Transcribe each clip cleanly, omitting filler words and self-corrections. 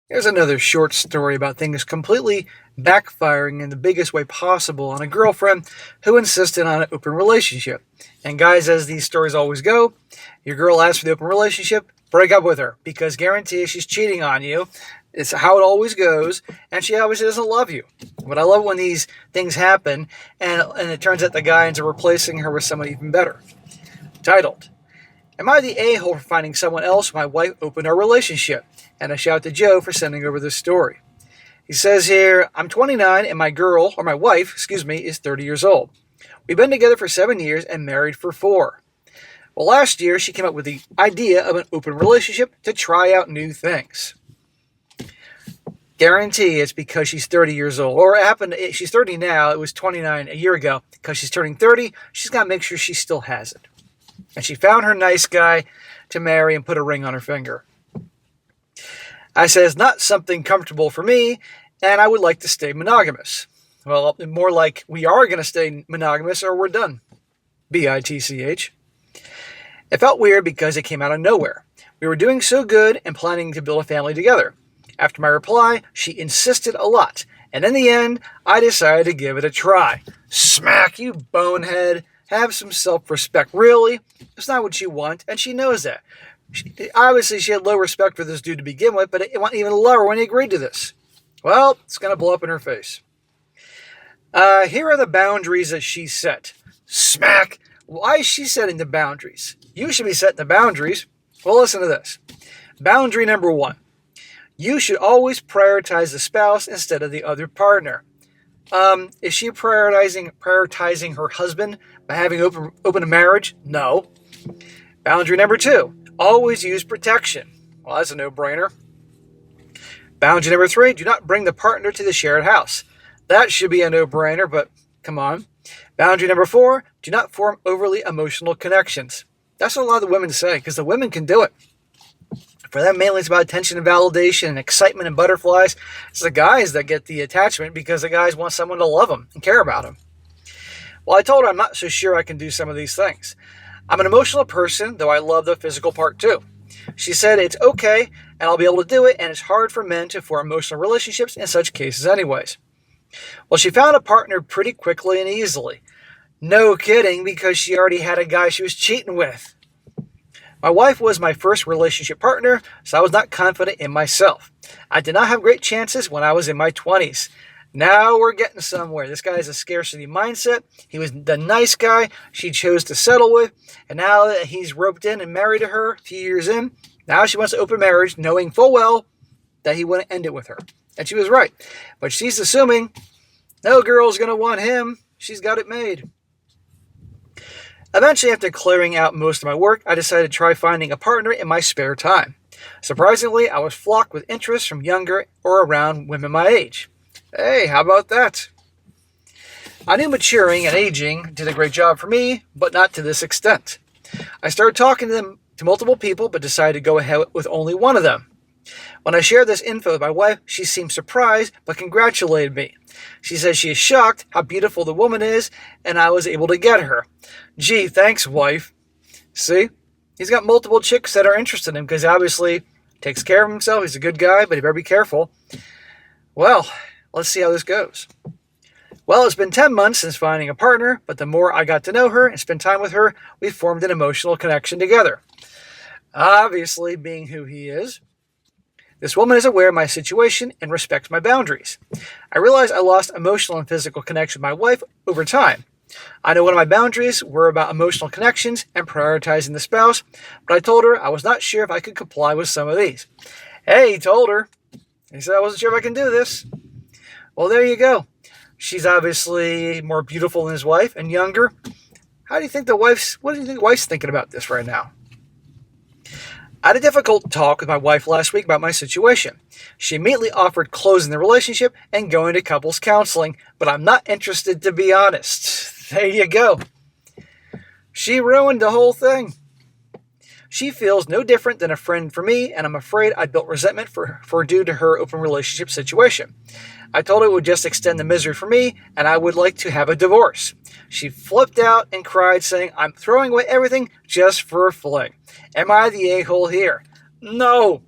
Here's another short story about things completely backfiring in the biggest way possible on a girlfriend who insisted on an open relationship. And guys, as these stories always go, your girl asks for the open relationship, break up with her because guarantee she's cheating on you. It's how it always goes, and she obviously doesn't love you. But I love when these things happen, and it turns out the guy ends up replacing her with someone even better. Titled, Am I the a-hole for finding someone else when my wife opened our relationship? And I shout to Joe for sending over this story. He says here, I'm 29 and my wife, is 30 years old. We've been together for 7 years and married for 4. Well, last year she came up with the idea of an open relationship to try out new things. Guarantee it's because she's 30 years old. Or it happened, she's 30 now, it was 29 a year ago. Because she's turning 30, she's got to make sure she still has it. And she found her nice guy to marry and put a ring on her finger. I says, not something comfortable for me, and I would like to stay monogamous. Well, more like we are going to stay monogamous or we're done. BITCH. It felt weird because it came out of nowhere. We were doing so good and planning to build a family together. After my reply, she insisted a lot, and in the end, I decided to give it a try. Smack, you bonehead. Have some self-respect. Really? It's not what you want, and she knows that. Obviously, she had low respect for this dude to begin with, but it went even lower when he agreed to this. Well, it's going to blow up in her face. Here are the boundaries that she set. Smack. Why is she setting the boundaries? You should be setting the boundaries. Well, listen to this. Boundary number 1. You should always prioritize the spouse instead of the other partner. Is she prioritizing her husband by having open a marriage? No. Boundary number 2. Always use protection. Well, that's a no-brainer. Boundary number 3. Do not bring the partner to the shared house. That should be a no-brainer, but come on. Boundary number 4. Do not form overly emotional connections. That's what a lot of the women say, because the women can do it. For them, mainly it's about attention and validation and excitement and butterflies. It's the guys that get the attachment because the guys want someone to love them and care about them. Well, I told her I'm not so sure I can do some of these things. I'm an emotional person, though I love the physical part too. She said it's okay, and I'll be able to do it, and it's hard for men to form emotional relationships in such cases anyways. Well, she found a partner pretty quickly and easily. No kidding, because she already had a guy she was cheating with. My wife was my first relationship partner, so I was not confident in myself. I did not have great chances when I was in my 20s. Now we're getting somewhere. This guy has a scarcity mindset. He was the nice guy she chose to settle with, and now that he's roped in and married to her a few years in, now she wants to open marriage, knowing full well that he wouldn't end it with her. And she was right. But she's assuming no girl's going to want him. She's got it made. Eventually, after clearing out most of my work, I decided to try finding a partner in my spare time. Surprisingly, I was flocked with interest from younger or around women my age. Hey, how about that? I knew maturing and aging did a great job for me, but not to this extent. I started talking to multiple people, but decided to go ahead with only one of them. When I shared this info with my wife, she seemed surprised, but congratulated me. She says she is shocked how beautiful the woman is, and I was able to get her. Gee, thanks, wife. See? He's got multiple chicks that are interested in him, because obviously takes care of himself. He's a good guy, but he better be careful. Well, let's see how this goes. Well, it's been 10 months since finding a partner, but the more I got to know her and spend time with her, we formed an emotional connection together. Obviously, being who he is, this woman is aware of my situation and respects my boundaries. I realized I lost emotional and physical connection with my wife over time. I know one of my boundaries were about emotional connections and prioritizing the spouse, but I told her I was not sure if I could comply with some of these. Hey, he told her. He said I wasn't sure if I can do this. Well, there you go. She's obviously more beautiful than his wife and younger. What do you think the wife's thinking about this right now? I had a difficult talk with my wife last week about my situation. She immediately offered closing the relationship and going to couples counseling, but I'm not interested, to be honest. There you go. She ruined the whole thing. She feels no different than a friend for me, and I'm afraid I built resentment for due to her open relationship situation. I told her it would just extend the misery for me, and I would like to have a divorce. She flipped out and cried, saying, I'm throwing away everything just for a fling. Am I the a-hole here? No.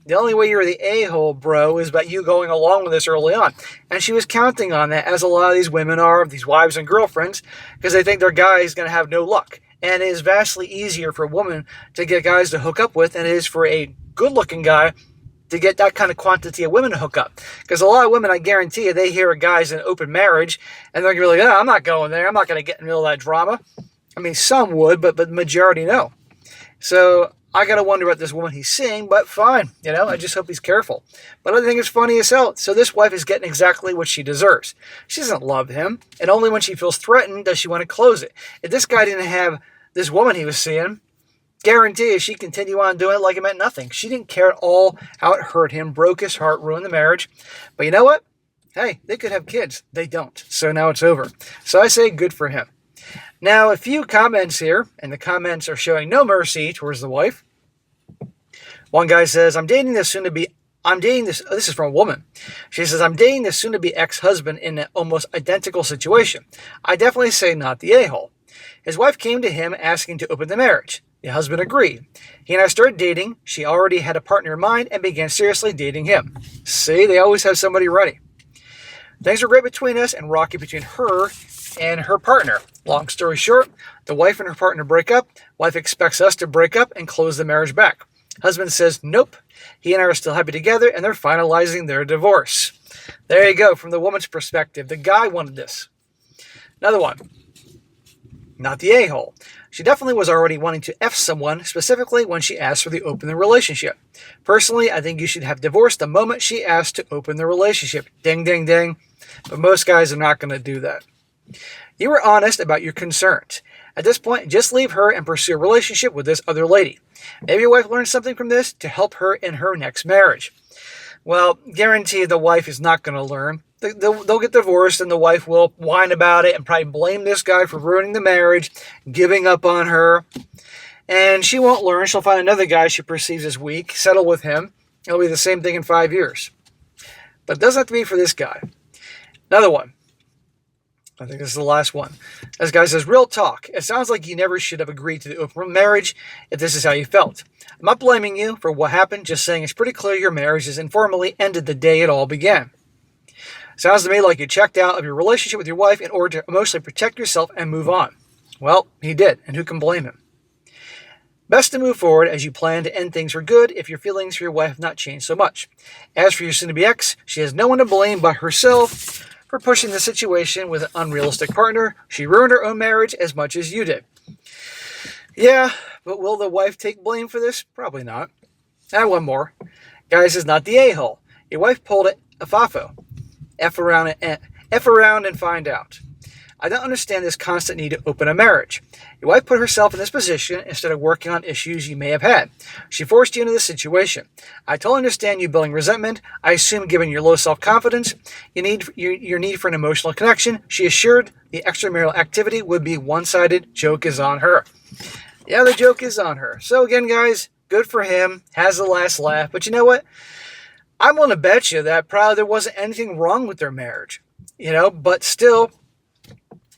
The only way you're the a-hole, bro, is by you going along with this early on. And she was counting on that, as a lot of these women are, these wives and girlfriends, because they think their guy is going to have no luck. And it is vastly easier for a woman to get guys to hook up with than it is for a good-looking guy to get that kind of quantity of women to hook up. Because a lot of women, I guarantee you, they hear a guy's in an open marriage, and they're going to be like, oh, I'm not going there. I'm not going to get in the middle of that drama. I mean, some would, but the majority no. So I got to wonder about this woman he's seeing, but fine. I just hope he's careful. But I think it's funny as hell. So this wife is getting exactly what she deserves. She doesn't love him, and only when she feels threatened does she want to close it. If this guy didn't have this woman he was seeing, guarantee she'd continue on doing it like it meant nothing. She didn't care at all how it hurt him, broke his heart, ruined the marriage. But you know what? Hey, they could have kids. They don't. So now it's over. So I say good for him. Now, a few comments here, and the comments are showing no mercy towards the wife. One guy says, this is from a woman. She says, I'm dating this soon-to-be ex-husband in an almost identical situation. I definitely say not the a-hole. His wife came to him asking to open the marriage. The husband agreed. He and I started dating. She already had a partner in mind and began seriously dating him. See, they always have somebody ready. Things were great between us and rocky between her and her partner. Long story short, the wife and her partner break up. Wife expects us to break up and close the marriage back. Husband says, nope. He and I are still happy together, and they're finalizing their divorce. There you go, from the woman's perspective. The guy wanted this. Another one. Not the a-hole. She definitely was already wanting to F someone, specifically when she asked for the open the relationship. Personally, I think you should have divorced the moment she asked to open the relationship. Ding, ding, ding. But most guys are not going to do that. You were honest about your concerns. At this point, just leave her and pursue a relationship with this other lady. Maybe your wife learned something from this to help her in her next marriage. Well, guarantee the wife is not going to learn. They'll get divorced, and the wife will whine about it and probably blame this guy for ruining the marriage, giving up on her. And she won't learn. She'll find another guy she perceives as weak, settle with him. It'll be the same thing in 5 years. But it doesn't have to be for this guy. Another one. I think this is the last one. This guy says, real talk. It sounds like you never should have agreed to the open marriage if this is how you felt. I'm not blaming you for what happened, just saying it's pretty clear your marriage is informally ended the day it all began. Sounds to me like you checked out of your relationship with your wife in order to emotionally protect yourself and move on. Well, he did, and who can blame him? Best to move forward as you plan to end things for good if your feelings for your wife have not changed so much. As for your soon-to-be ex, she has no one to blame but herself for pushing the situation with an unrealistic partner. She ruined her own marriage as much as you did. Yeah, but will the wife take blame for this? Probably not. And one more. Guys, is not the a-hole. Your wife pulled a fafo. F around and find out. I don't understand this constant need to open a marriage. Your wife put herself in this position instead of working on issues you may have had. She forced you into this situation. I totally understand you building resentment. I assume, given your low self-confidence, your need for an emotional connection, she assured the extramarital activity would be one-sided. Joke is on her. Yeah, the joke is on her. So again, guys, good for him. Has the last laugh. But you know what? I'm willing to bet you that probably there wasn't anything wrong with their marriage. But still,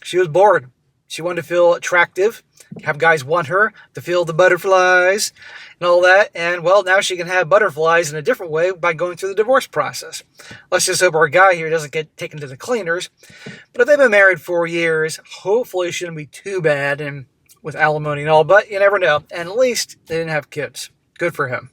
she was bored. She wanted to feel attractive, have guys want her, to feel the butterflies and all that. And, well, now she can have butterflies in a different way by going through the divorce process. Let's just hope our guy here doesn't get taken to the cleaners. But if they've been married 4 years, hopefully it shouldn't be too bad, and with alimony and all. But you never know. And at least they didn't have kids. Good for him.